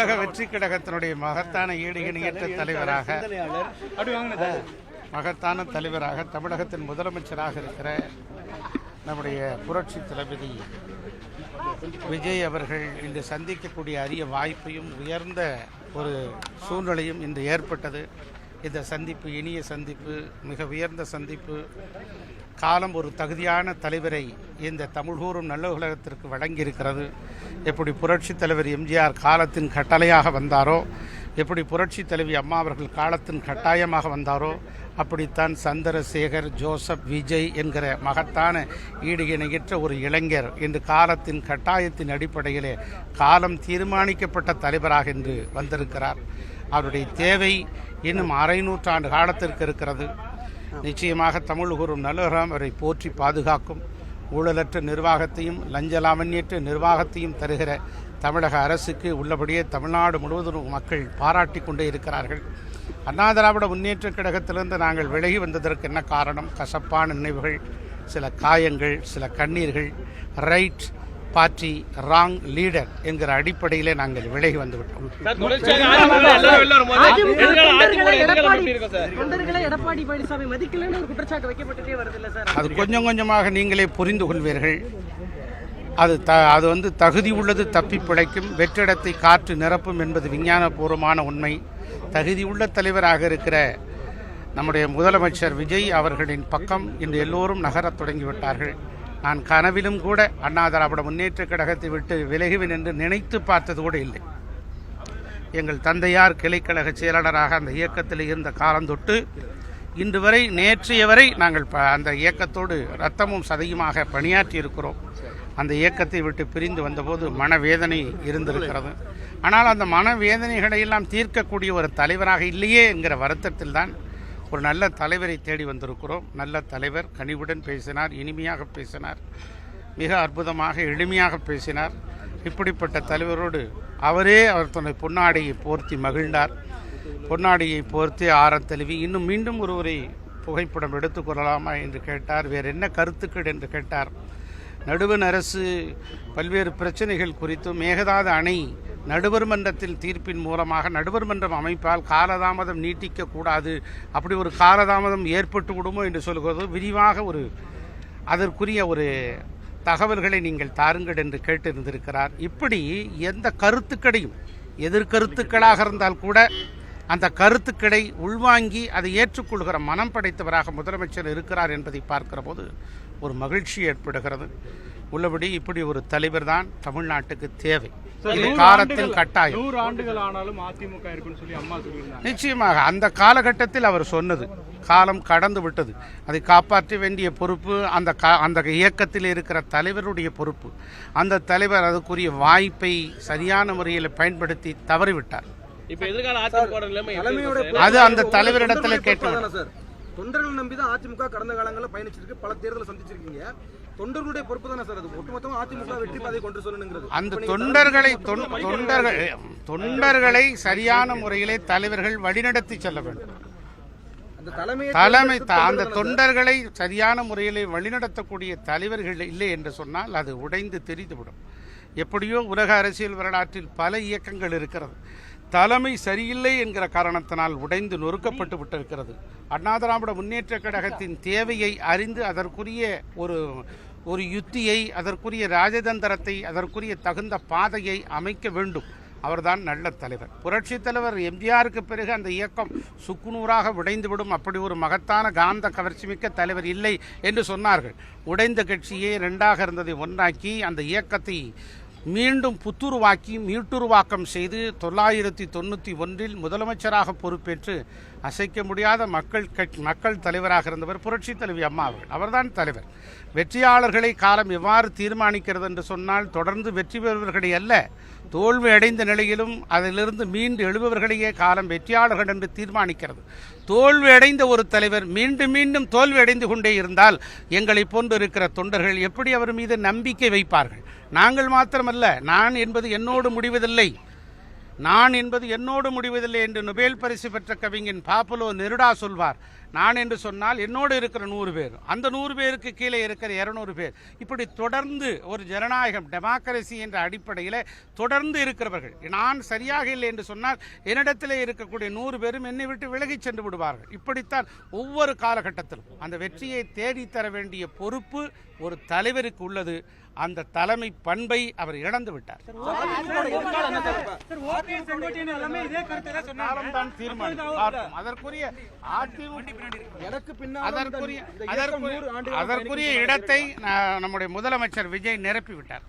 தமிழக வெற்றி கழகத்தினுடைய மகத்தான ஈடு இணையற்ற தலைவராக தமிழகத்தின் முதலமைச்சராக இருக்கிற நம்முடைய புரட்சி தளபதி விஜய் அவர்கள் இன்று சந்திக்கக்கூடிய அரிய வாய்ப்பையும் உயர்ந்த ஒரு சூழ்நிலையும் இன்று ஏற்பட்டது. இந்த சந்திப்பு இனிய சந்திப்பு, மிக உயர்ந்த சந்திப்பு. காலம் ஒரு தகுதியான தலைவரை இந்த தமிழ்கூறும் நல்ல உலகத்திற்கு வழங்கியிருக்கிறது. எப்படி புரட்சி தலைவர் எம்ஜிஆர் காலத்தின் கட்டளையாக வந்தாரோ, எப்படி புரட்சி தலைவி அம்மா அவர்கள் காலத்தின் கட்டாயமாக வந்தாரோ, அப்படித்தான் சந்திரசேகர், ஜோசப், விஜய் என்கிற மகத்தான ஈடு இணையற்ற ஒரு இளைஞர் இன்று காலத்தின் கட்டாயத்தின் அடிப்படையிலே காலம் தீர்மானிக்கப்பட்ட தலைவராக இன்று வந்திருக்கிறார். அவருடைய தேவை இன்னும் அரை நூற்றாண்டு காலத்திற்கு இருக்கிறது. நிச்சயமாக தமிழ் கூறும் நல்லுலகம் அவரை போற்றி பாதுகாக்கும். ஊழலற்ற நிர்வாகத்தையும் லஞ்சலாவண்யற்ற நிர்வாகத்தையும் தருகிற தமிழக அரசுக்கு உள்ளபடியே தமிழ்நாடு முழுவதும் மக்கள் பாராட்டி கொண்டே இருக்கிறார்கள். அண்ணா திராவிட முன்னேற்ற கழகத்திலிருந்து நாங்கள் விலகி வந்ததற்கு என்ன காரணம்? கசப்பான நினைவுகள், சில காயங்கள், சில கண்ணீர்கள். ரைட் பார்ட்டி ராங் லீடர் என்கிற அடிப்படையிலே நாங்கள் விலகி வந்துவிட்டோம். அது கொஞ்சம் கொஞ்சமாக நீங்களே புரிந்து கொள்வீர்கள். அது தகுதி உள்ளது தப்பி பிழைக்கும், வெற்றிடத்தை காற்று நிரப்பும் என்பது விஞ்ஞானபூர்வமான உண்மை. தகுதியுள்ள தலைவராக இருக்கிற நம்முடைய முதலமைச்சர் விஜய் அவர்களின் பக்கம் இன்று எல்லோரும் நகரத் தொடங்கிவிட்டார்கள். நான் கனவிலும் கூட அண்ணா திராவிட முன்னேற்ற கழகத்தை விட்டு விலகுவேன் என்று நினைத்து பார்த்தது கூட இல்லை. எங்கள் தந்தையார் கிளைக்கழக செயலாளராக அந்த இயக்கத்தில் இருந்த காலந்தொட்டு இன்று வரை, நேற்றைய வரை நாங்கள் அந்த இயக்கத்தோடு இரத்தமும் சதையுமாக பணியாற்றி இருக்கிறோம். அந்த இயக்கத்தை விட்டு பிரிந்து வந்தபோது மனவேதனை இருந்திருக்கிறது. ஆனால் அந்த மனவேதனைகளை எல்லாம் தீர்க்கக்கூடிய ஒரு தலைவராக இல்லையே என்கிற வருத்தத்தில் தான் ஒரு நல்ல தலைவரை தேடி வந்திருக்கிறோம். நல்ல தலைவர், கனிவுடன் பேசினார், இனிமையாக பேசினார், மிக அற்புதமாக எளிமையாக பேசினார். இப்படிப்பட்ட தலைவரோடு அவரே அவர் தன்னை பொன்னாடையை போர்த்தி மகிழ்ந்தார். பொன்னாடியை போர்த்தி ஆரம் தழுவி இன்னும் மீண்டும் ஒருவரை புகைப்படம் எடுத்துக்கொள்ளலாமா என்று கேட்டார். வேறு என்ன கருத்துக்கள் என்று கேட்டார். நடுவண் அரசு பல்வேறு பிரச்சனைகள் குறித்தும் மேகதாது அணை நடுவர் மன்றத்தில் தீர்ப்பின் மூலமாக நடுவர் மன்றம் அமைப்பால் காலதாமதம் நீட்டிக்கக்கூடாது, அப்படி ஒரு காலதாமதம் ஏற்பட்டு விடுமோ என்று சொல்கிறது. விரிவாக அதற்குரிய ஒரு தகவல்களை நீங்கள் தாருங்கள் என்று கேட்டிருந்திருக்கிறார். இப்படி எந்த கருத்துக்களையும், எதிர்கருத்துக்களாக இருந்தால் கூட அந்த கருத்துக்களை உள்வாங்கி அதை ஏற்றுக்கொள்கிற மனம் படைத்தவராக முதலமைச்சர் இருக்கிறார் என்பதை பார்க்கிற போது ஒரு மகிழ்ச்சி ஏற்படுகிறது. உள்ளபடி இப்படி ஒரு தலைவர் தான் தமிழ்நாட்டுக்கு தேவை. காலத்தின் கட்டாயம். 100 ஆண்டுகள் ஆனாலும் அதிமுக இருக்குன்னு சொல்லி அம்மா சொல்லியிருந்தாங்க. நிச்சயமாக அந்த காலகட்டத்தில் அவர் சொன்னது காலம் கடந்து விட்டது. அதை காப்பாற்ற வேண்டிய பொறுப்பு அந்த இயக்கத்தில் இருக்கிற தலைவருடைய பொறுப்பு. அந்த தலைவர் அதுக்குரிய வாய்ப்பை சரியான முறையில் பயன்படுத்தி தவறிவிட்டார். அது அந்த தலைவரிடத்தில் கேட்கணும். தொண்டர்கள் நம்பிதான் அதிமுக கடந்த காலங்களில் பயணிச்சிருக்கு, பல தேர்தலை சந்திச்சிருக்கீங்க. தொண்டர்களுடைய பொறுப்பு தானே சார் அது? ஒட்டுமொத்தமா அதிமுக வெற்றி பாதை கொண்டு சொல்லணுங்கிறது. அந்த தொண்டர்களை சரியான முறையிலே தலைவர்கள் வழிநடத்தி செல்ல வேண்டும். அந்த தொண்டர்களை சரியான முறையிலே வழிநடத்தக்கூடிய தலைவர்கள் இல்லை என்று சொன்னால் அது உடைந்து தெரிந்துவிடும். எப்படியோ உலக அரசியல் வரலாற்றில் பல இயக்கங்கள் இருக்கிறது. தலைமை சரியில்லை என்கிற காரணத்தினால் உடைந்து நொறுக்கப்பட்டு விட்டிருக்கிறது. அண்ணா திராவிட முன்னேற்ற கழகத்தின் தேவையை அறிந்து அதற்குரிய ஒரு யுத்தியை, அதற்குரிய ராஜதந்திரத்தை, அதற்குரிய தகுந்த பாதையை அமைக்க வேண்டும். அவர்தான் நல்ல தலைவர். புரட்சி தலைவர் எம்ஜிஆருக்கு பிறகு அந்த இயக்கம் சுக்குநூறாக உடைந்துவிடும், அப்படி ஒரு மகத்தான காந்த கவர்ச்சிமிக்க தலைவர் இல்லை என்று சொன்னார்கள். உடைந்த கட்சியே இரண்டாக இருந்ததை ஒன்றாக்கி அந்த இயக்கத்தை மீண்டும் புத்துருவாக்கி மீட்டுருவாக்கம் செய்து 1991 முதலமைச்சராக பொறுப்பேற்று அசைக்க முடியாத மக்கள் தலைவராக இருந்தவர் புரட்சி தலைவி அம்மா அவர்கள். அவர்தான் தலைவர். வெற்றியாளர்களை காலம் எவ்வாறு தீர்மானிக்கிறது என்று சொன்னால், தொடர்ந்து வெற்றி பெறுபவர்களை அல்ல, தோல்வி அடைந்த நிலையிலும் அதிலிருந்து மீண்டு எழுபவர்களையே காலம் வெற்றியாளர்கள் என்று தீர்மானிக்கிறது. தோல்வி அடைந்த ஒரு தலைவர் மீண்டும் மீண்டும் தோல்வி அடைந்து கொண்டே இருந்தால் எங்களை போன்று இருக்கிற தொண்டர்கள் எப்படி அவர் மீது நம்பிக்கை வைப்பார்கள்? நாங்கள் மாத்திரமல்ல, நான் என்பது என்னோடு முடிவதில்லை. நான் என்பது என்னோடு முடிவதில்லை என்று நொபேல் பரிசு பெற்ற கவிஞன் பாப்புலோ நெருடா சொல்வார். நான் என்று சொன்னால் என்னோடு இருக்கிற 100 பேர், அந்த 100 பேருக்கு கீழே இருக்கிற 200 பேர், இப்படி தொடர்ந்து ஒரு ஜனநாயகம் டெமோக்ரஸி என்ற அடிப்படையில் தொடர்ந்து இருக்கிறவர்கள். நான் சரியாக இல்லை என்று சொன்னால் என்னிடத்திலே இருக்கக்கூடிய 100 பேரும் என்னை விட்டு விலகிச் சென்று விடுவார்கள். இப்படித்தான் ஒவ்வொரு காலகட்டத்திலும் அந்த வெற்றியை தேடித்தர வேண்டிய பொறுப்பு ஒரு தலைவருக்கு உள்ளது. அந்த தலைமை பண்பை அவர் இழந்து விட்டார். அதற்குரிய இடத்தை நம்முடைய முதலமைச்சர் விஜய் நிரப்பிவிட்டார்.